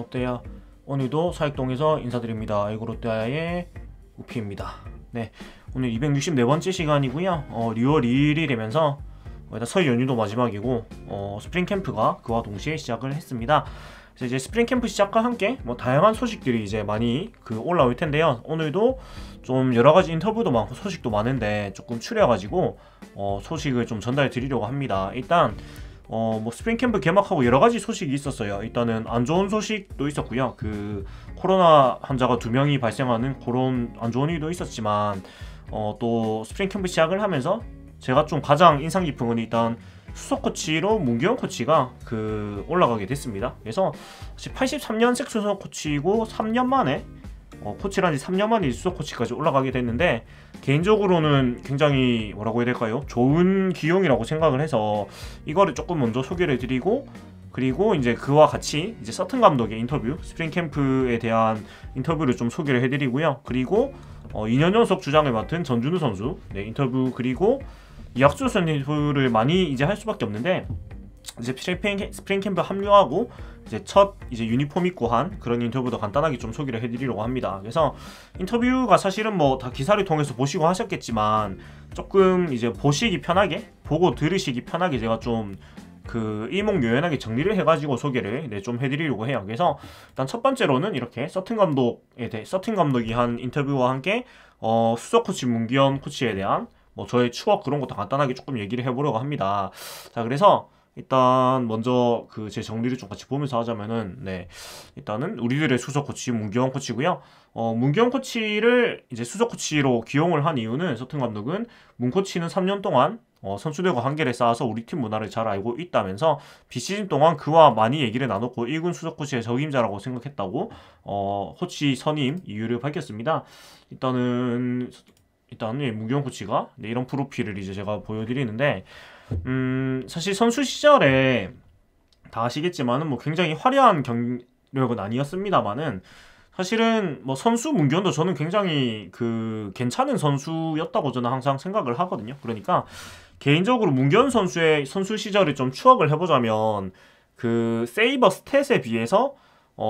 롯데야, 오늘도 사익동에서 인사드립니다. 아이고 롯데야의 우피입니다. 네, 오늘 264번째 시간이고요. 6월 2일이 되면서 일단 설 연휴도 마지막이고 스프링 캠프가 그와 동시에 시작을 했습니다. 그래서 이제 스프링 캠프 시작과 함께 다양한 소식들이 이제 많이 올라올 텐데요. 오늘도 좀 여러 가지 인터뷰도 많고 소식도 많은데 조금 추려가지고 소식을 좀 전달 드리려고 합니다. 일단 스프링 캠프 개막하고 여러 가지 소식이 있었어요. 일단은 안 좋은 소식도 있었고요. 코로나 환자가 2명이 발생하는 그런 안 좋은 일도 있었지만 또 스프링 캠프 시작을 하면서 제가 좀 가장 인상 깊은 건 일단 수석 코치로 문규현 코치가 올라가게 됐습니다. 그래서 83년생 수석 코치고 3년 만에 코치란 지 3년 만에 수석 코치까지 올라가게 됐는데, 개인적으로는 굉장히 뭐라고 해야 될까요? 좋은 기용이라고 생각을 해서 이거를 조금 먼저 소개를 드리고, 그리고 이제 그와 같이 이제 서튼 감독의 인터뷰, 스프링 캠프에 대한 인터뷰를 좀 소개를 해드리고요. 그리고 2년 연속 주장을 맡은 전준우 선수 인터뷰, 그리고 이학주 선수 인터뷰를 많이 이제 할 수밖에 없는데, 이제 스프링 캠프 합류하고 이제 첫 유니폼 입고 한 그런 인터뷰도 간단하게 좀 소개를 해드리려고 합니다. 그래서 인터뷰가 사실은 다 기사를 통해서 보시고 하셨겠지만 조금 이제 보시기 편하게, 보고 들으시기 편하게 제가 좀 일목요연하게 정리를 해가지고 소개를 좀 해드리려고 해요. 그래서 일단 첫 번째로는 이렇게 서튼 감독이 한 인터뷰와 함께 수석 코치 문규현 코치에 대한 저의 추억 그런 것도 간단하게 조금 얘기를 해보려고 합니다. 자, 그래서 일단 먼저 제 정리를 좀 같이 보면서 하자면은, 일단은 우리들의 수석 코치 문규현 코치고요. 문규현 코치를 이제 수석 코치로 기용을 한 이유는, 서튼 감독은 문 코치는 3년 동안 선수들과 관계를 쌓아서 우리 팀 문화를 잘 알고 있다면서 비시즌 동안 그와 많이 얘기를 나눴고 1군 수석 코치의 적임자라고 생각했다고 코치 선임 이유를 밝혔습니다. 일단은 문규현 코치가 이런 프로필을 이제 제가 보여드리는데, 사실 선수 시절에 다 아시겠지만은 굉장히 화려한 경력은 아니었습니다만은, 사실은 선수 문규현도 저는 굉장히 괜찮은 선수였다고 저는 항상 생각을 하거든요. 그러니까 개인적으로 문규현 선수의 선수 시절을 좀 추억을 해보자면 세이버 스탯에 비해서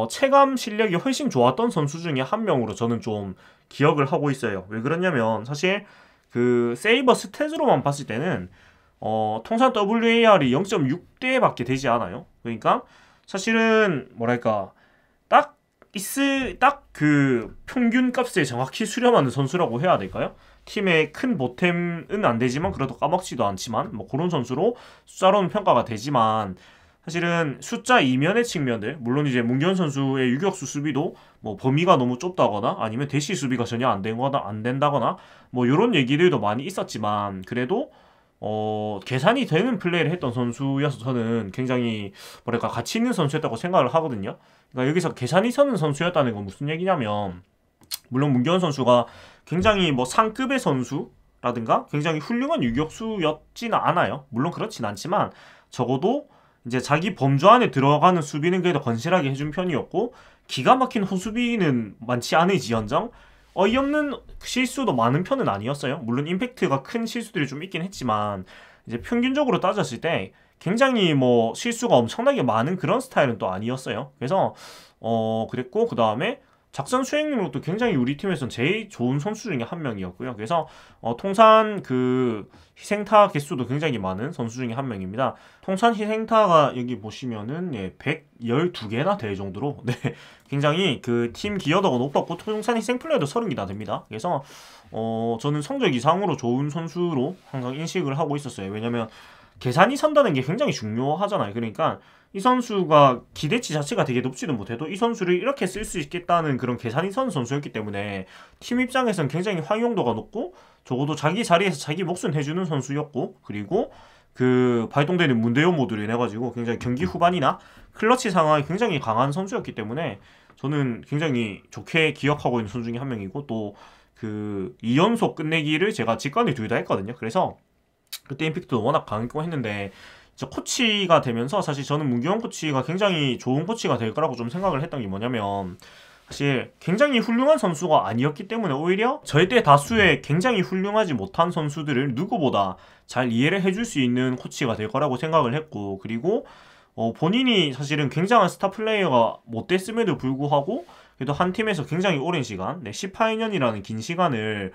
체감 실력이 훨씬 좋았던 선수 중에 한 명으로 저는 좀 기억을 하고 있어요. 왜 그러냐면, 사실 세이버 스탯으로만 봤을 때는 통산 WAR이 0.6대 밖에 되지 않아요. 그러니까 사실은 뭐랄까 딱 평균 값에 정확히 수렴하는 선수라고 해야 될까요? 팀의 큰 보탬은 안 되지만 그래도 까먹지도 않지만 그런 선수로 숫자로는 평가가 되지만, 사실은 숫자 이면의 측면들, 물론 이제 문규현 선수의 유격수 수비도 범위가 너무 좁다거나 아니면 대시 수비가 전혀 안 된다거나 이런 얘기들도 많이 있었지만, 그래도 계산이 되는 플레이를 했던 선수여서 저는 굉장히 뭐랄까 가치 있는 선수였다고 생각을 하거든요. 그러니까 여기서 계산이 서는 선수였다는 건 무슨 얘기냐면, 물론 문규현 선수가 굉장히 상급의 선수라든가 굉장히 훌륭한 유격수였지는 않아요. 물론 그렇진 않지만 적어도 이제 자기 범주 안에 들어가는 수비는 그래도 건실하게 해준 편이었고, 기가 막힌 호수비는 많지 않을지언정 어이없는 실수도 많은 편은 아니었어요. 물론 임팩트가 큰 실수들이 좀 있긴 했지만, 이제 평균적으로 따졌을 때 굉장히 실수가 엄청나게 많은 그런 스타일은 또 아니었어요. 그래서 그랬고, 그 다음에 작전 수행력도 굉장히 우리 팀에서는 제일 좋은 선수 중에 한 명이었고요. 그래서 통산 희생타 개수도 굉장히 많은 선수 중에 한 명입니다. 통산 희생타가 여기 보시면은 112개나 될 정도로 굉장히 팀 기여도가 높았고, 통산 희생 플레이도 30개나 됩니다. 그래서 저는 성적 이상으로 좋은 선수로 항상 인식을 하고 있었어요. 왜냐면 계산이 선다는 게 굉장히 중요하잖아요. 그러니까 이 선수가 기대치 자체가 되게 높지는 못해도 이 선수를 이렇게 쓸 수 있겠다는 그런 계산이 선 선수였기 때문에 팀 입장에서는 굉장히 활용도가 높고, 적어도 자기 자리에서 자기 몫은 해주는 선수였고, 그리고 발동되는 문대호 모드로 인해가지고 굉장히 경기 후반이나 클러치 상황이 굉장히 강한 선수였기 때문에 저는 굉장히 좋게 기억하고 있는 선수 중에 한 명이고, 또 2연속 끝내기를 제가 직관에 둘 다 했거든요. 그래서 그때 임팩트도 워낙 강했고 했는데, 코치가 되면서 사실 저는 문규현 코치가 굉장히 좋은 코치가 될 거라고 좀 생각을 했던 게 뭐냐면, 사실 굉장히 훌륭한 선수가 아니었기 때문에 오히려 절대 다수의 굉장히 훌륭하지 못한 선수들을 누구보다 잘 이해를 해줄 수 있는 코치가 될 거라고 생각을 했고, 그리고 본인이 사실은 굉장한 스타 플레이어가 못 됐음에도 불구하고 그래도 한 팀에서 굉장히 오랜 시간, 18년이라는 긴 시간을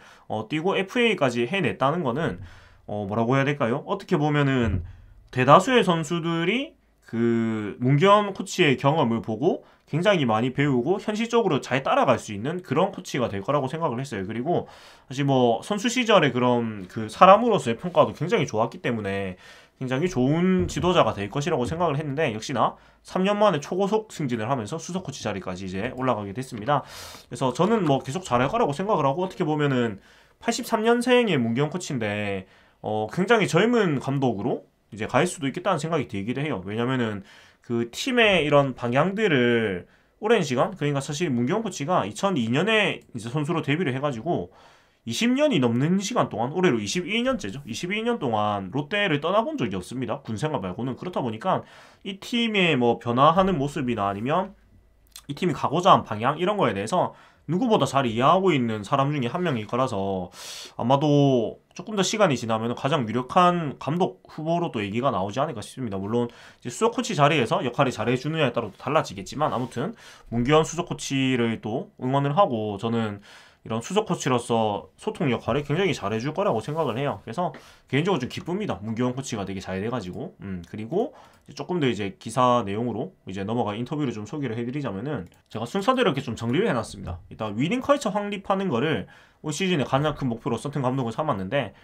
뛰고 FA까지 해냈다는 거는 뭐라고 해야 될까요? 어떻게 보면은 대다수의 선수들이 그 문경 코치의 경험을 보고 굉장히 많이 배우고 현실적으로 잘 따라갈 수 있는 그런 코치가 될 거라고 생각을 했어요. 그리고 사실 뭐 선수 시절에 그런 그 사람으로서의 평가도 굉장히 좋았기 때문에 굉장히 좋은 지도자가 될 것이라고 생각을 했는데 역시나 3년 만에 초고속 승진을 하면서 수석 코치 자리까지 이제 올라가게 됐습니다. 그래서 저는 뭐 계속 잘할 거라고 생각을 하고 어떻게 보면은 83년생의 문경 코치인데 굉장히 젊은 감독으로 이제 갈 수도 있겠다는 생각이 들기도 해요. 왜냐면은 그 팀의 이런 방향들을 오랜 시간, 그러니까 사실 문경 코치가 2002년에 이제 선수로 데뷔를 해가지고 20년이 넘는 시간 동안, 올해로 22년째죠. 22년 동안 롯데를 떠나본 적이 없습니다. 군 생활 말고는. 그렇다 보니까 이 팀의 뭐 변화하는 모습이나 아니면 이 팀이 가고자 한 방향 이런 거에 대해서 누구보다 잘 이해하고 있는 사람 중에 한 명일 거라서 아마도 조금 더 시간이 지나면 가장 유력한 감독 후보로 또 얘기가 나오지 않을까 싶습니다. 물론 이제 수석 코치 자리에서 역할이 잘해주느냐에 따라 달라지겠지만 아무튼 문규현 수석 코치를 또 응원을 하고 저는 이런 수석 코치로서 소통 역할을 굉장히 잘해줄 거라고 생각을 해요. 그래서 개인적으로 좀 기쁩니다. 문규현 코치가 되게 잘 돼가지고 그리고 조금 더 이제 기사 내용으로 이제 넘어가 인터뷰를 좀 소개를 해드리자면은 제가 순서대로 이렇게 좀 정리를 해놨습니다. 일단 위닝 컬처 확립하는 거를 올 시즌에 가장 큰 목표로 서튼 감독을 삼았는데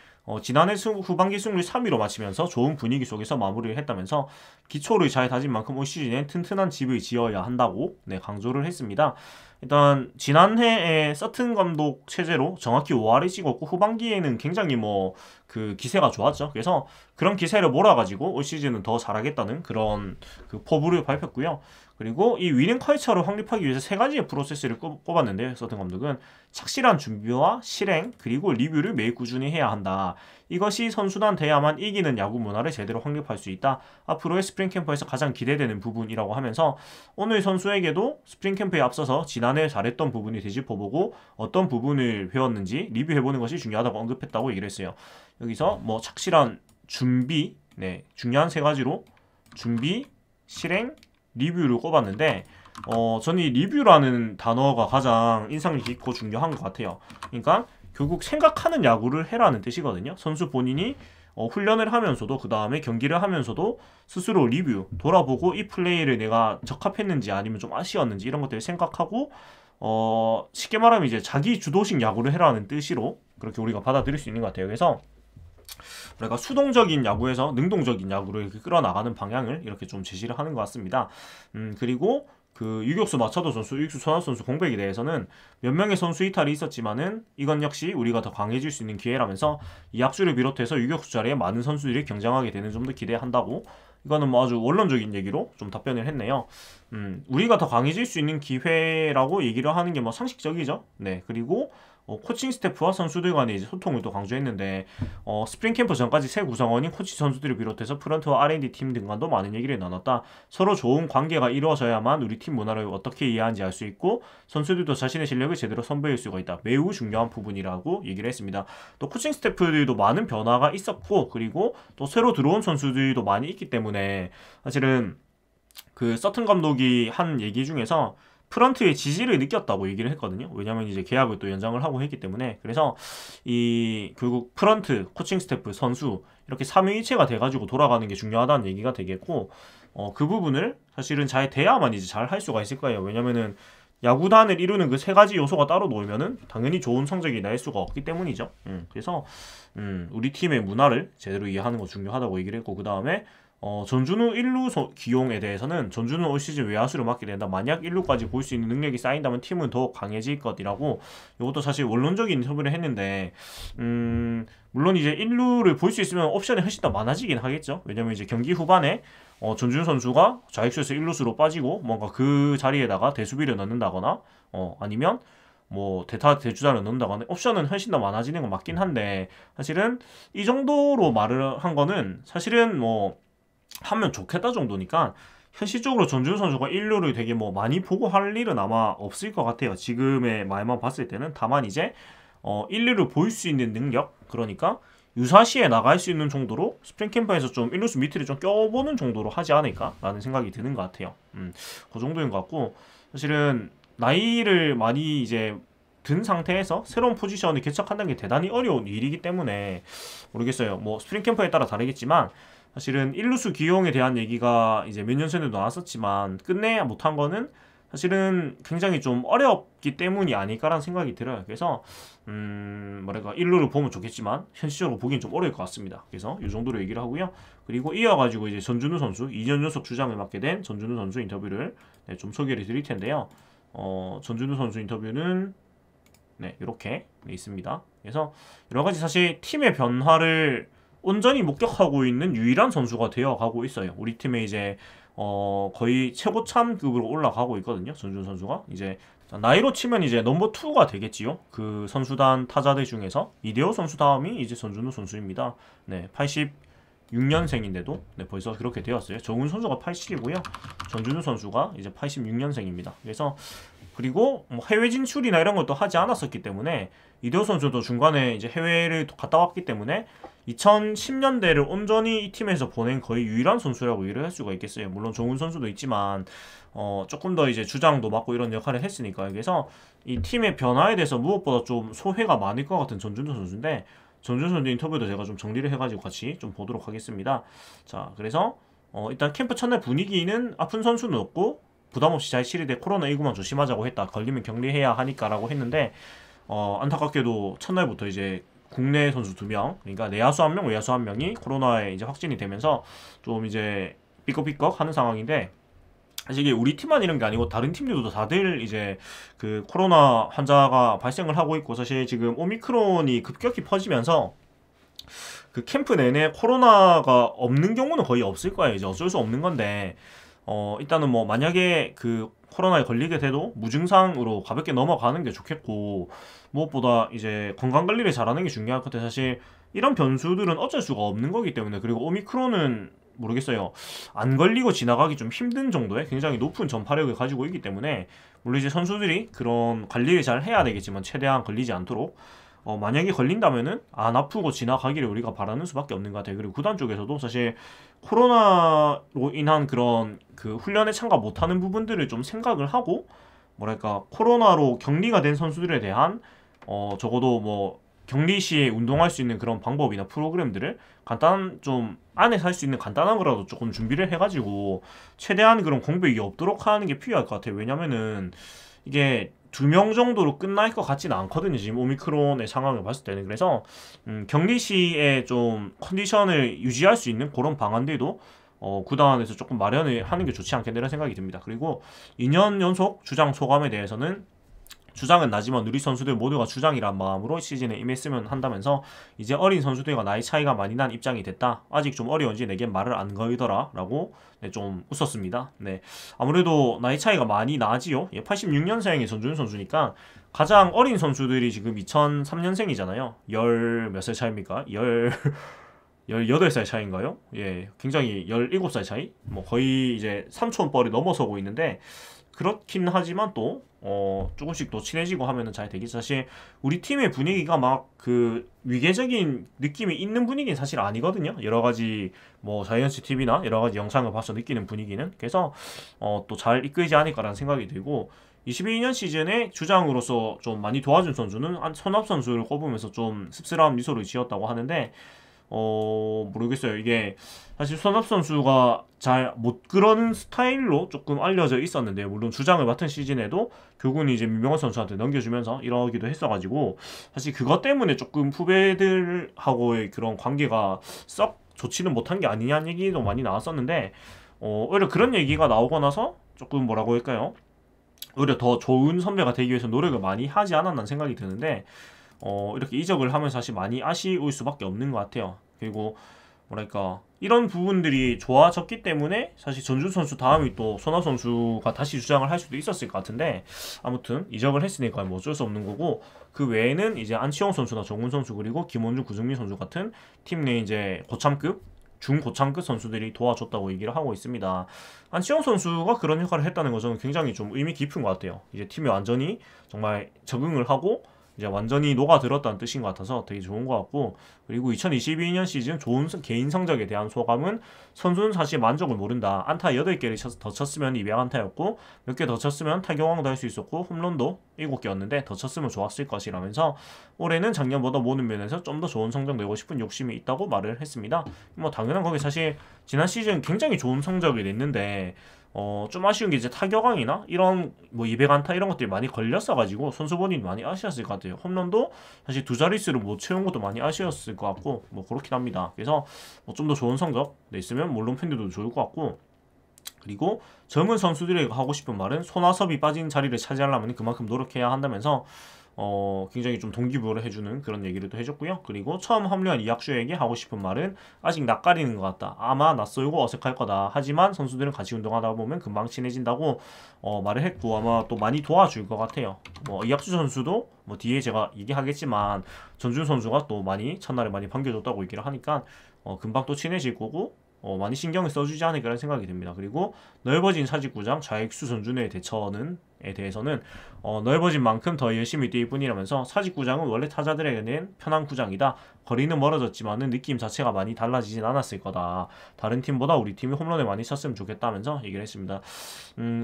지난해 후반기 승률 3위로 마치면서 좋은 분위기 속에서 마무리를 했다면서 기초를 잘 다진 만큼 올 시즌에 튼튼한 집을 지어야 한다고 강조를 했습니다. 일단 지난해에 서튼 감독 체제로 정확히 5할을 찍었고 후반기에는 굉장히 뭐 그 기세가 좋았죠. 그래서 그런 기세를 몰아가지고 올 시즌은 더 잘하겠다는 그런 그 포부를 밝혔고요. 그리고 이 위닝 컬처를 확립하기 위해서 세 가지의 프로세스를 꼽았는데 서튼 감독은 착실한 준비와 실행 그리고 리뷰를 매일 꾸준히 해야 한다. 이것이 선수단 돼야만 이기는 야구 문화를 제대로 확립할 수 있다. 앞으로의 스프링 캠프에서 가장 기대되는 부분이라고 하면서 오늘 선수에게도 스프링 캠프에 앞서서 지난해 잘했던 부분이 되짚어보고 어떤 부분을 배웠는지 리뷰해보는 것이 중요하다고 언급했다고 얘기를 했어요. 여기서 뭐 착실한 준비, 중요한 세 가지로 준비, 실행, 리뷰를 꼽았는데 저는 이 리뷰라는 단어가 가장 인상 깊고 중요한 것 같아요. 그러니까 결국 생각하는 야구를 해라는 뜻이거든요. 선수 본인이 훈련을 하면서도 그 다음에 경기를 하면서도 스스로 리뷰, 돌아보고 이 플레이를 내가 적합했는지 아니면 좀 아쉬웠는지 이런 것들을 생각하고 쉽게 말하면 이제 자기 주도식 야구를 해라는 뜻으로 그렇게 우리가 받아들일 수 있는 것 같아요. 그래서 우리가 수동적인 야구에서 능동적인 야구를 이렇게 끌어나가는 방향을 이렇게 좀 제시를 하는 것 같습니다. 그리고 그 유격수 마차도 선수, 유격수 손아섭 선수 공백에 대해서는 몇 명의 선수 이탈이 있었지만은 이건 역시 우리가 더 강해질 수 있는 기회라면서 이 악수를 비롯해서 유격수 자리에 많은 선수들이 경쟁하게 되는 점도 기대한다고 이거는 뭐 아주 원론적인 얘기로 좀 답변을 했네요. 우리가 더 강해질 수 있는 기회라고 얘기를 하는 게 뭐 상식적이죠. 네, 그리고 코칭 스태프와 선수들 간의 이제 소통을 또 강조했는데 스프링 캠프 전까지 새 구성원인 코치 선수들을 비롯해서 프런트와 R&D 팀 등과도 많은 얘기를 나눴다. 서로 좋은 관계가 이루어져야만 우리 팀 문화를 어떻게 이해하는지 알 수 있고 선수들도 자신의 실력을 제대로 선보일 수가 있다. 매우 중요한 부분이라고 얘기를 했습니다. 또 코칭 스태프들도 많은 변화가 있었고 그리고 또 새로 들어온 선수들도 많이 있기 때문에 사실은 그 서튼 감독이 한 얘기 중에서 프런트의 지지를 느꼈다고 얘기를 했거든요. 왜냐면 이제 계약을 또 연장을 하고 했기 때문에. 그래서 이 결국 프런트, 코칭 스태프, 선수 이렇게 삼위일체가 돼가지고 돌아가는 게 중요하다는 얘기가 되겠고 그 부분을 사실은 잘 돼야만 이제 잘 할 수가 있을 거예요. 왜냐면은 야구단을 이루는 그 세 가지 요소가 따로 놓이면은 당연히 좋은 성적이 날 수가 없기 때문이죠. 그래서 우리 팀의 문화를 제대로 이해하는 거 중요하다고 얘기를 했고 그 다음에 전준우 1루 기용에 대해서는 전준우 올 시즌 외야수를 맡게 된다. 만약 1루까지 볼 수 있는 능력이 쌓인다면 팀은 더욱 강해질 것이라고 이것도 사실 원론적인 인터뷰를 했는데 물론 이제 1루를 볼 수 있으면 옵션이 훨씬 더 많아지긴 하겠죠. 왜냐면 이제 경기 후반에 전준우 선수가 좌익수에서 1루수로 빠지고 뭔가 그 자리에다가 대수비를 넣는다거나 아니면 뭐 대타 대주자를 넣는다거나 옵션은 훨씬 더 많아지는 건 맞긴 한데 사실은 이 정도로 말을 한 거는 사실은 뭐 하면 좋겠다 정도니까 현실적으로 전준우 선수가 1루를 되게 뭐 많이 보고 할 일은 아마 없을 것 같아요. 지금의 말만 봤을 때는 다만 이제 1루를 볼 수 있는 능력 그러니까 유사시에 나갈 수 있는 정도로 스프링 캠프에서 좀 1루수 밑을 좀 껴보는 정도로 하지 않을까라는 생각이 드는 것 같아요. 그 정도인 것 같고, 사실은 나이를 많이 이제 든 상태에서 새로운 포지션을 개척한다는 게 대단히 어려운 일이기 때문에 모르겠어요. 뭐 스프링 캠프에 따라 다르겠지만 사실은 1루수 기용에 대한 얘기가 이제 몇 년 전에도 나왔었지만 끝내 못한 거는 사실은 굉장히 좀 어렵기 때문이 아닐까라는 생각이 들어요. 그래서 뭐랄까 1루를 보면 좋겠지만 현실적으로 보기엔 좀 어려울 것 같습니다. 그래서 이 정도로 얘기를 하고요. 그리고 이어가지고 이제 전준우 선수 2년 연속 주장을 맡게 된 전준우 선수 인터뷰를 좀 소개를 드릴 텐데요. 전준우 선수 인터뷰는 이렇게 있습니다. 그래서 여러가지 사실 팀의 변화를 온전히 목격하고 있는 유일한 선수가 되어가고 있어요. 우리 팀에 이제 거의 최고참급으로 올라가고 있거든요. 전준우 선수가 이제 나이로 치면 이제 넘버 2가 되겠지요. 그 선수단 타자들 중에서 이대호 선수 다음이 이제 전준우 선수입니다. 86년생인데도 벌써 그렇게 되었어요. 정훈 선수가 80이고요. 전준우 선수가 이제 86년생입니다. 그래서 그리고 뭐 해외 진출이나 이런 것도 하지 않았었기 때문에 이대호 선수도 중간에 이제 해외를 갔다 왔기 때문에 2010년대를 온전히 이 팀에서 보낸 거의 유일한 선수라고 얘기를 할 수가 있겠어요. 물론 정훈 선수도 있지만 조금 더 이제 주장도 맡고 이런 역할을 했으니까. 그래서 이 팀의 변화에 대해서 무엇보다 좀 소회가 많을 것 같은 전준우 선수인데, 전준우 선수 인터뷰도 제가 좀 정리를 해가지고 같이 좀 보도록 하겠습니다. 자, 그래서 일단 캠프 첫날 분위기는 아픈 선수는 없고 부담없이 잘 치리되 코로나19만 조심하자고 했다. 걸리면 격리해야 하니까 라고 했는데, 안타깝게도 첫날부터 이제 국내 선수 2명, 그러니까 내야수 1명, 외야수 1명이 코로나에 이제 확진이 되면서 좀 이제 삐걱삐걱 하는 상황인데, 사실 이게 우리 팀만 이런 게 아니고 다른 팀들도 다들 이제 그 코로나 환자가 발생을 하고 있고, 사실 지금 오미크론이 급격히 퍼지면서 그 캠프 내내 코로나가 없는 경우는 거의 없을 거예요. 이제 어쩔 수 없는 건데, 일단은 뭐 만약에 그 코로나에 걸리게 돼도 무증상으로 가볍게 넘어가는 게 좋겠고, 무엇보다 이제 건강관리를 잘하는 게 중요할 것 같아요. 사실 이런 변수들은 어쩔 수가 없는 거기 때문에. 그리고 오미크론은 모르겠어요. 안 걸리고 지나가기 좀 힘든 정도의 굉장히 높은 전파력을 가지고 있기 때문에, 물론 이제 선수들이 그런 관리를 잘 해야 되겠지만 최대한 걸리지 않도록, 만약에 걸린다면은 안 아프고 지나가기를 우리가 바라는 수밖에 없는 것 같아요. 그리고 구단 쪽에서도 사실 코로나로 인한 그런 그 훈련에 참가 못하는 부분들을 좀 생각을 하고, 뭐랄까 코로나로 격리가 된 선수들에 대한 적어도 뭐 격리 시에 운동할 수 있는 그런 방법이나 프로그램들을 간단 좀 안에서 할 수 있는 간단한 거라도 조금 준비를 해가지고 최대한 그런 공백이 없도록 하는 게 필요할 것 같아요. 왜냐면은 이게 2명 정도로 끝날 것 같지는 않거든요. 지금 오미크론의 상황을 봤을 때는. 그래서 격리 시에 좀 컨디션을 유지할 수 있는 그런 방안들도 구단에서 조금 마련을 하는 게 좋지 않겠느라는 생각이 듭니다. 그리고 2년 연속 주장 소감에 대해서는 주장은 나지만 우리 선수들 모두가 주장이란 마음으로 시즌에 임했으면 한다면서, 이제 어린 선수들과 나이 차이가 많이 난 입장이 됐다. 아직 좀 어려운지 내겐 말을 안 걸더라 라고 좀 웃었습니다. 아무래도 나이 차이가 많이 나지요. 86년생의 전준우 선수니까 가장 어린 선수들이 지금 2003년생이잖아요. 몇 살 차이입니까? 18살 차이인가요? 예, 굉장히 17살 차이? 뭐 거의 이제 삼촌뻘이 넘어서고 있는데, 그렇긴 하지만 또 조금씩 또 친해지고 하면은 잘 되겠지. 사실 우리 팀의 분위기가 막 그 위계적인 느낌이 있는 분위기는 사실 아니거든요. 여러 가지 뭐 자이언츠 TV나 여러 가지 영상을 봐서 느끼는 분위기는. 그래서 또 잘 이끌지 않을까라는 생각이 들고, 22년 시즌에 주장으로서 좀 많이 도와준 선수는 손합 선수를 꼽으면서 좀 씁쓸한 미소를 지었다고 하는데, 모르겠어요. 이게 사실 손합 선수가 잘 못 그러는 스타일로 조금 알려져 있었는데, 물론 주장을 맡은 시즌에도 결국은 이제 민병헌 선수한테 넘겨주면서 이러기도 했어가지고, 사실 그것 때문에 조금 후배들하고의 그런 관계가 썩 좋지는 못한 게 아니냐는 얘기도 많이 나왔었는데, 오히려 그런 얘기가 나오고 나서 조금 뭐라고 할까요? 오히려 더 좋은 선배가 되기 위해서 노력을 많이 하지 않았나 생각이 드는데, 이렇게 이적을 하면서 사실 많이 아쉬울 수밖에 없는 것 같아요. 그리고 뭐랄까 이런 부분들이 좋아졌기 때문에 사실 전준우 선수 다음이 또 손아섭 선수가 다시 주장을 할 수도 있었을 것 같은데, 아무튼 이적을 했으니까 뭐 어쩔 수 없는 거고, 그 외에는 이제 안치홍 선수나 정훈 선수 그리고 김원중, 구승민 선수 같은 팀 내 이제 고참급, 중고참급 선수들이 도와줬다고 얘기를 하고 있습니다. 안치홍 선수가 그런 역할을 했다는 것은 굉장히 좀 의미 깊은 것 같아요. 이제 팀이 완전히 정말 적응을 하고 이제 완전히 녹아들었다는 뜻인 것 같아서 되게 좋은 것 같고, 그리고 2022년 시즌 좋은 개인 성적에 대한 소감은 선수는 사실 만족을 모른다. 안타 8개를 더 쳤으면 200안타였고 몇 개 더 쳤으면 타격왕도 할 수 있었고 홈런도 7개였는데 더 쳤으면 좋았을 것이라면서 올해는 작년보다 모든 면에서 좀 더 좋은 성적 내고 싶은 욕심이 있다고 말을 했습니다. 뭐 당연한 거기 사실 지난 시즌 굉장히 좋은 성적을 냈는데 좀 아쉬운 게 이제 타격왕이나 이런 뭐 200안타 이런 것들이 많이 걸렸어가지고 선수 본인이 많이 아쉬웠을 것 같아요. 홈런도 사실 두 자릿수를 못 채운 것도 많이 아쉬웠을 것 같고 뭐 그렇긴 합니다. 그래서 뭐 좀 더 좋은 성적 냈으면 물론 팬들도 좋을 것 같고, 그리고 젊은 선수들에게 하고 싶은 말은 손아섭이 빠진 자리를 차지하려면 그만큼 노력해야 한다면서 굉장히 좀 동기부여를 해주는 그런 얘기를 또 해줬고요. 그리고 처음 합류한 이학주에게 하고 싶은 말은 아직 낯가리는 것 같다. 아마 낯설고 어색할 거다. 하지만 선수들은 같이 운동하다 보면 금방 친해진다고 말을 했고 아마 또 많이 도와줄 것 같아요. 뭐 이학주 선수도 뭐 뒤에 제가 얘기하겠지만 전준 선수가 또 많이 첫날에 많이 반겨줬다고 얘기를 하니까 금방 또 친해질 거고 많이 신경을 써주지 않을까라는 생각이 듭니다. 그리고 넓어진 사직구장 좌익수 전준의 대처에 대해서는 넓어진 만큼 더 열심히 뛸 뿐이라면서 사직구장은 원래 타자들에게는 편한 구장이다. 거리는 멀어졌지만은 느낌 자체가 많이 달라지진 않았을 거다. 다른 팀보다 우리 팀이 홈런을 많이 쳤으면 좋겠다면서 얘기를 했습니다.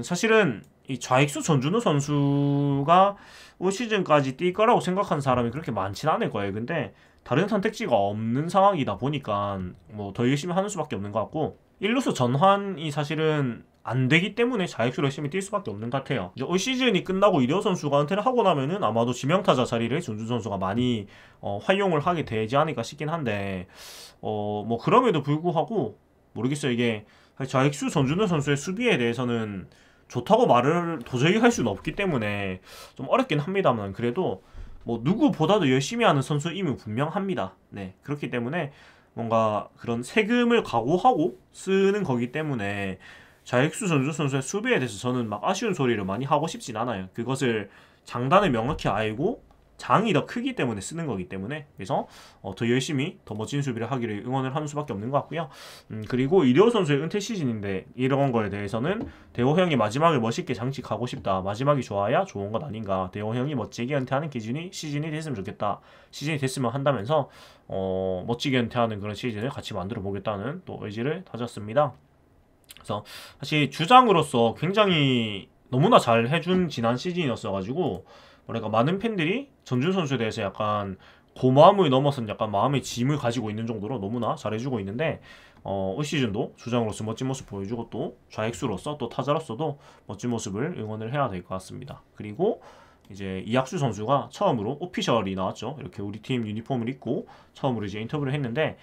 사실은 이 좌익수 전준우 선수가 올 시즌까지 뛸 거라고 생각하는 사람이 그렇게 많지는 않을 거예요. 근데 다른 선택지가 없는 상황이다 보니까 뭐 더 열심히 하는 수밖에 없는 것 같고, 1루수 전환이 사실은 안 되기 때문에 좌익수로 열심히 뛸 수밖에 없는 것 같아요. 이제 올 시즌이 끝나고 이대호 선수가 은퇴를 하고 나면은 아마도 지명타자 자리를 전준 선수가 많이 활용을 하게 되지 않을까 싶긴 한데 뭐 그럼에도 불구하고 모르겠어요. 이게 좌익수 전준우 선수의 수비에 대해서는 좋다고 말을 도저히 할 수는 없기 때문에 좀 어렵긴 합니다만, 그래도 뭐 누구보다도 열심히 하는 선수임은 분명합니다. 네, 그렇기 때문에 뭔가 그런 세금을 각오하고 쓰는 거기 때문에 좌익수 전준 선수의 수비에 대해서 저는 막 아쉬운 소리를 많이 하고 싶진 않아요. 그것을 장단을 명확히 알고 장이 더 크기 때문에 쓰는 거기 때문에, 그래서 더 열심히 더 멋진 수비를 하기를 응원을 하는 수밖에 없는 것 같고요. 그리고 이대호 선수의 은퇴 시즌인데 이런 거에 대해서는 대호 형이 마지막을 멋있게 장식하고 싶다. 마지막이 좋아야 좋은 것 아닌가. 대호 형이 멋지게 은퇴하는 기준이 시즌이 됐으면 좋겠다. 시즌이 됐으면 한다면서 멋지게 은퇴하는 그런 시즌을 같이 만들어 보겠다는 또 의지를 다졌습니다. 그래서 사실 주장으로서 굉장히 너무나 잘 해준 지난 시즌이었어가지고 뭐랄까 많은 팬들이 전준 선수에 대해서 약간 고마움을 넘어선 약간 마음의 짐을 가지고 있는 정도로 너무나 잘해주고 있는데 올 시즌도 주장으로서 멋진 모습 보여주고 또 좌익수로서 또 타자로서도 멋진 모습을 응원을 해야 될 것 같습니다. 그리고 이제 이학수 선수가 처음으로 오피셜이 나왔죠. 이렇게 우리 팀 유니폼을 입고 처음으로 이제 인터뷰를 했는데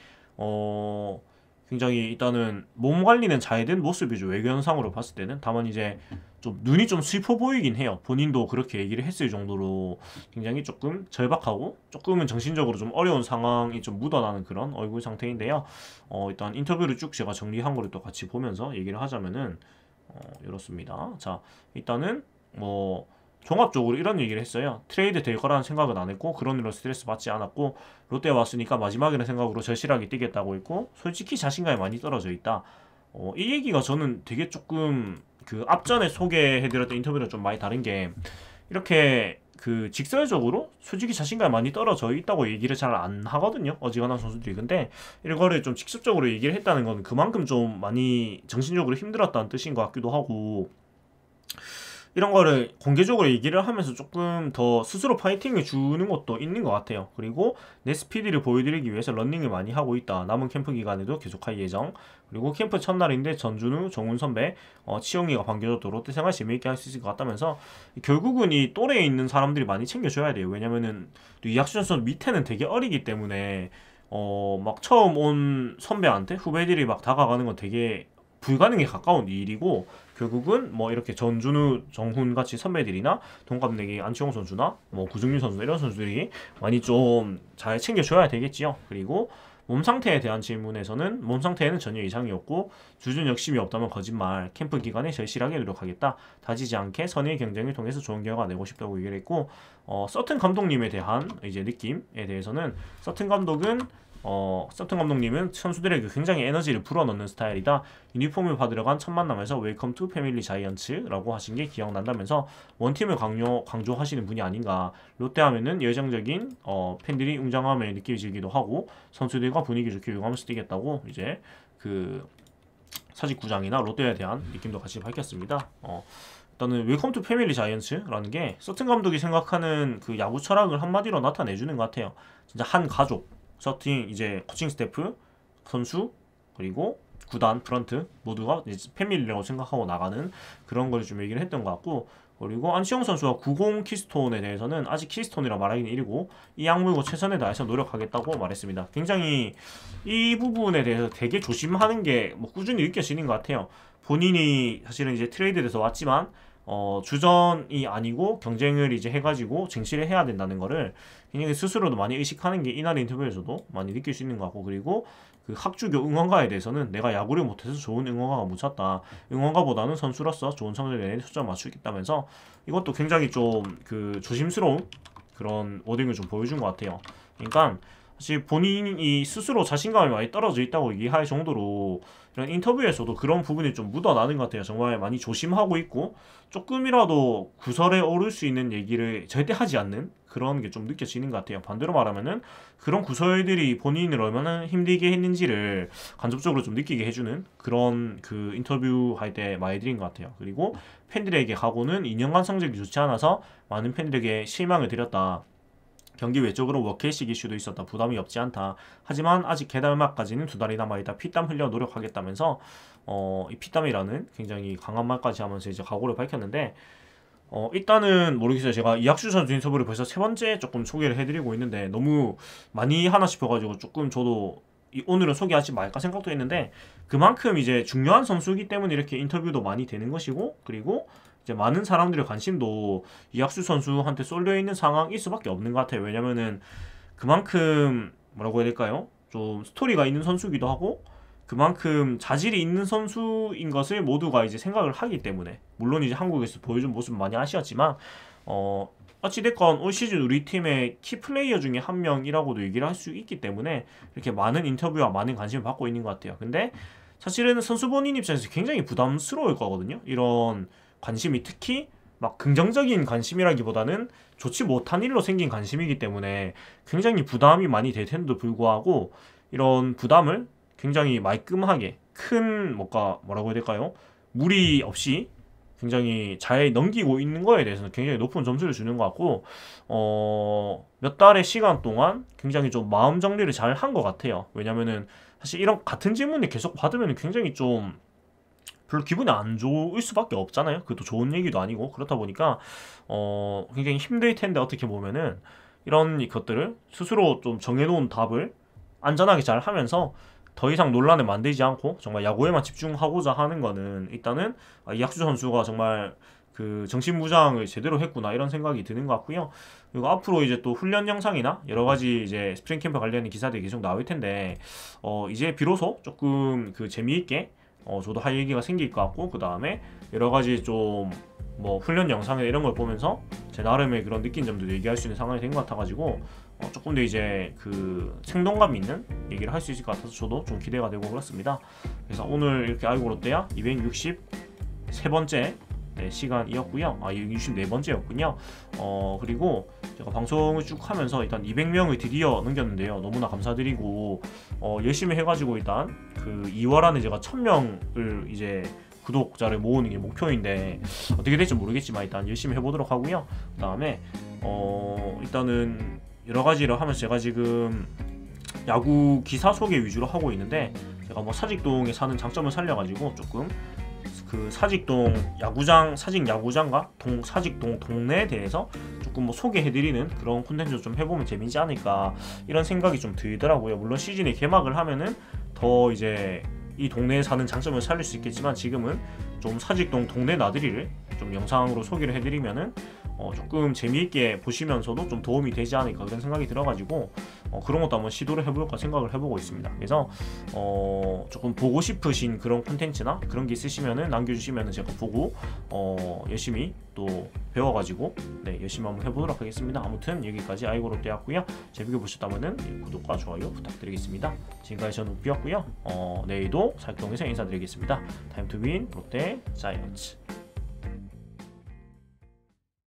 굉장히 일단은 몸 관리는 잘 된 모습이죠. 외견상으로 봤을 때는. 다만 이제 좀 눈이 좀 슬퍼 보이긴 해요. 본인도 그렇게 얘기를 했을 정도로 굉장히 조금 절박하고 조금은 정신적으로 좀 어려운 상황이 좀 묻어나는 그런 얼굴 상태인데요. 일단 인터뷰를 쭉 제가 정리한 거를 또 같이 보면서 얘기를 하자면은 이렇습니다. 자, 일단은 뭐 종합적으로 이런 얘기를 했어요. 트레이드 될 거라는 생각은 안 했고 그런 일로 스트레스 받지 않았고 롯데에 왔으니까 마지막이라는 생각으로 절실하게 뛰겠다고 했고 솔직히 자신감이 많이 떨어져 있다. 이 얘기가 저는 되게 조금 그 앞전에 소개해드렸던 인터뷰랑 좀 많이 다른 게, 이렇게 그 직설적으로 솔직히 자신감이 많이 떨어져 있다고 얘기를 잘 안 하거든요. 어지간한 선수들이. 근데 이거를 좀 직접적으로 얘기를 했다는 건 그만큼 좀 많이 정신적으로 힘들었다는 뜻인 것 같기도 하고, 이런 거를 공개적으로 얘기를 하면서 조금 더 스스로 파이팅을 주는 것도 있는 것 같아요. 그리고 내 스피드를 보여드리기 위해서 러닝을 많이 하고 있다. 남은 캠프 기간에도 계속할 예정. 그리고 캠프 첫날인데 전준우, 정훈 선배, 치용이가 반겨줘도 롯데 생활 재미있게 할 수 있을 것 같다면서 결국은 이 또래에 있는 사람들이 많이 챙겨줘야 돼요. 왜냐면은 또 이학수 선수 밑에는 되게 어리기 때문에 막 처음 온 선배한테 후배들이 막 다가가는 건 되게 불가능에 가까운 일이고, 결국은 뭐 이렇게 전준우, 정훈 같이 선배들이나 동갑내기 안치홍 선수나 뭐 구승윤 선수 이런 선수들이 많이 좀 잘 챙겨줘야 되겠지요. 그리고 몸 상태에 대한 질문에서는 몸 상태에는 전혀 이상이 없고 주전 욕심이 없다면 거짓말. 캠프 기간에 절실하게 노력하겠다. 다지지 않게 선의의 경쟁을 통해서 좋은 결과 내고 싶다고 얘기를 했고, 서튼 감독님에 대한 이제 느낌에 대해서는 서튼 감독은 서튼 감독님은 선수들에게 굉장히 에너지를 불어넣는 스타일이다. 유니폼을 받으러 간 첫 만남에서 웰컴 투 패밀리 자이언츠라고 하신 게 기억난다면서 원팀을 강조하시는 분이 아닌가. 롯데 하면은 열정적인 팬들이 웅장함을 느끼기도 하고 선수들과 분위기 좋게 유감하면서 뛰겠다고 이제 그 사직구장이나 롯데에 대한 느낌도 같이 밝혔습니다. 일단은 웰컴 투 패밀리 자이언츠라는 게 서튼 감독이 생각하는 그 야구 철학을 한마디로 나타내주는 것 같아요. 진짜 한 가족, 서튼 이제 코칭 스태프, 선수, 그리고 구단, 프런트 모두가 이제 패밀리라고 생각하고 나가는 그런 걸 좀 얘기를 했던 것 같고, 그리고 안치홍 선수와 90 키스톤에 대해서는 아직 키스톤이라 말하기는 이르고 이 악물고 최선을 다해서 노력하겠다고 말했습니다. 굉장히 이 부분에 대해서 되게 조심하는 게 뭐 꾸준히 느껴지는 것 같아요. 본인이 사실은 이제 트레이드돼서 왔지만 주전이 아니고 경쟁을 이제 해가지고 쟁취를 해야 된다는 거를 굉장히 스스로도 많이 의식하는 게 이날 인터뷰에서도 많이 느낄 수 있는 것 같고, 그리고 그 학주교 응원가에 대해서는 내가 야구를 못해서 좋은 응원가가 못 찼다. 응원가보다는 선수로서 좋은 성적을 내는 초점을 맞추겠다면서 이것도 굉장히 좀 그 조심스러운 그런 워딩을 좀 보여준 것 같아요. 그러니까 사실 본인이 스스로 자신감이 많이 떨어져 있다고 얘기할 정도로 이런 인터뷰에서도 그런 부분이 좀 묻어나는 것 같아요. 정말 많이 조심하고 있고 조금이라도 구설에 오를 수 있는 얘기를 절대 하지 않는 그런 게 좀 느껴지는 것 같아요. 반대로 말하면은 그런 구설들이 본인을 얼마나 힘들게 했는지를 간접적으로 좀 느끼게 해주는 그런 그 인터뷰 할 때 말들인 것 같아요. 그리고 팬들에게 각오는 2년간 성적이 좋지 않아서 많은 팬들에게 실망을 드렸다. 경기 외적으로 워크의식 이슈도 있었다. 부담이 없지 않다. 하지만 아직 개달막까지는 2달이 남아있다. 피땀 흘려 노력하겠다면서 이 피땀이라는 굉장히 강한 말까지 하면서 이제 각오를 밝혔는데, 일단은 모르겠어요. 제가 이학주 선수 인터뷰를 벌써 3번째 조금 소개를 해드리고 있는데 너무 많이 하나 싶어가지고 조금 저도 오늘은 소개하지 말까 생각도 했는데, 그만큼 이제 중요한 선수이기 때문에 이렇게 인터뷰도 많이 되는 것이고, 그리고 이제 많은 사람들의 관심도 이학수 선수한테 쏠려 있는 상황일 수밖에 없는 것 같아요. 왜냐면은 그만큼 뭐라고 해야 될까요? 좀 스토리가 있는 선수기도 하고 그만큼 자질이 있는 선수인 것을 모두가 이제 생각을 하기 때문에, 물론 이제 한국에서 보여준 모습 많이 아쉬웠지만 어찌됐건 올 시즌 우리 팀의 키플레이어 중에 한 명이라고도 얘기를 할 수 있기 때문에 이렇게 많은 인터뷰와 많은 관심을 받고 있는 것 같아요. 근데 사실은 선수 본인 입장에서 굉장히 부담스러울 거거든요. 이런 관심이 특히 막 긍정적인 관심이라기보다는 좋지 못한 일로 생긴 관심이기 때문에 굉장히 부담이 많이 될 텐데도 불구하고 이런 부담을 굉장히 말끔하게 큰 뭐라고 해야 될까요? 무리 없이 굉장히 잘 넘기고 있는 거에 대해서는 굉장히 높은 점수를 주는 것 같고, 몇 달의 시간 동안 굉장히 좀 마음 정리를 잘 한 것 같아요. 왜냐면은 사실 이런 같은 질문을 계속 받으면 굉장히 좀 별로 기분이 안 좋을 수밖에 없잖아요. 그것도 좋은 얘기도 아니고. 그렇다 보니까 굉장히 힘들 텐데 어떻게 보면은 이런 것들을 스스로 좀 정해놓은 답을 안전하게 잘 하면서 더 이상 논란을 만들지 않고 정말 야구에만 집중하고자 하는 거는 일단은 이학수 선수가 정말 그 정신무장을 제대로 했구나 이런 생각이 드는 것 같고요. 그리고 앞으로 이제 또 훈련 영상이나 여러 가지 이제 스프링 캠프 관련된 기사들이 계속 나올 텐데 이제 비로소 조금 그 재미있게 저도 할 얘기가 생길 것 같고, 그 다음에 여러 가지 좀 뭐 훈련 영상이나 이런 걸 보면서 제 나름의 그런 느낀 점도 얘기할 수 있는 상황이 된 것 같아가지고 조금 더 이제 그 생동감 있는 얘기를 할 수 있을 것 같아서 저도 좀 기대가 되고 그렇습니다. 그래서 오늘 이렇게 아이고 롯데야 263번째 시간이었고요. 264번째였군요. 그리고 제가 방송을 쭉 하면서 일단 200명을 드디어 넘겼는데요. 너무나 감사드리고 열심히 해가지고 일단 그 2월 안에 제가 1000명을 이제 구독자를 모으는 게 목표인데 어떻게 될지 모르겠지만 일단 열심히 해보도록 하고요. 그 다음에 일단은 여러 가지를 하면서 제가 지금 야구 기사 소개 위주로 하고 있는데, 제가 뭐 사직동에 사는 장점을 살려가지고 조금 그 사직동 야구장, 사직 야구장과 사직동 동네에 대해서 조금 뭐 소개해드리는 그런 콘텐츠를 좀 해보면 재미있지 않을까 이런 생각이 좀 들더라고요. 물론 시즌이 개막을 하면은 더 이제 이 동네에 사는 장점을 살릴 수 있겠지만, 지금은 좀 사직동 동네 나들이를 좀 영상으로 소개를 해드리면은 조금 재미있게 보시면서도 좀 도움이 되지 않을까 그런 생각이 들어가지고 그런 것도 한번 시도를 해볼까 생각을 해보고 있습니다. 그래서 조금 보고 싶으신 그런 콘텐츠나 그런 게 있으시면은 남겨주시면은 제가 보고 열심히 또 배워가지고 네, 열심히 한번 해보도록 하겠습니다. 아무튼 여기까지 아이고 롯데였고요. 재밌게 보셨다면은 구독과 좋아요 부탁드리겠습니다. 지금까지 저는 우피였고요. 내일도 사육동에서 인사드리겠습니다. 타임 투 윈 롯데 자이언츠.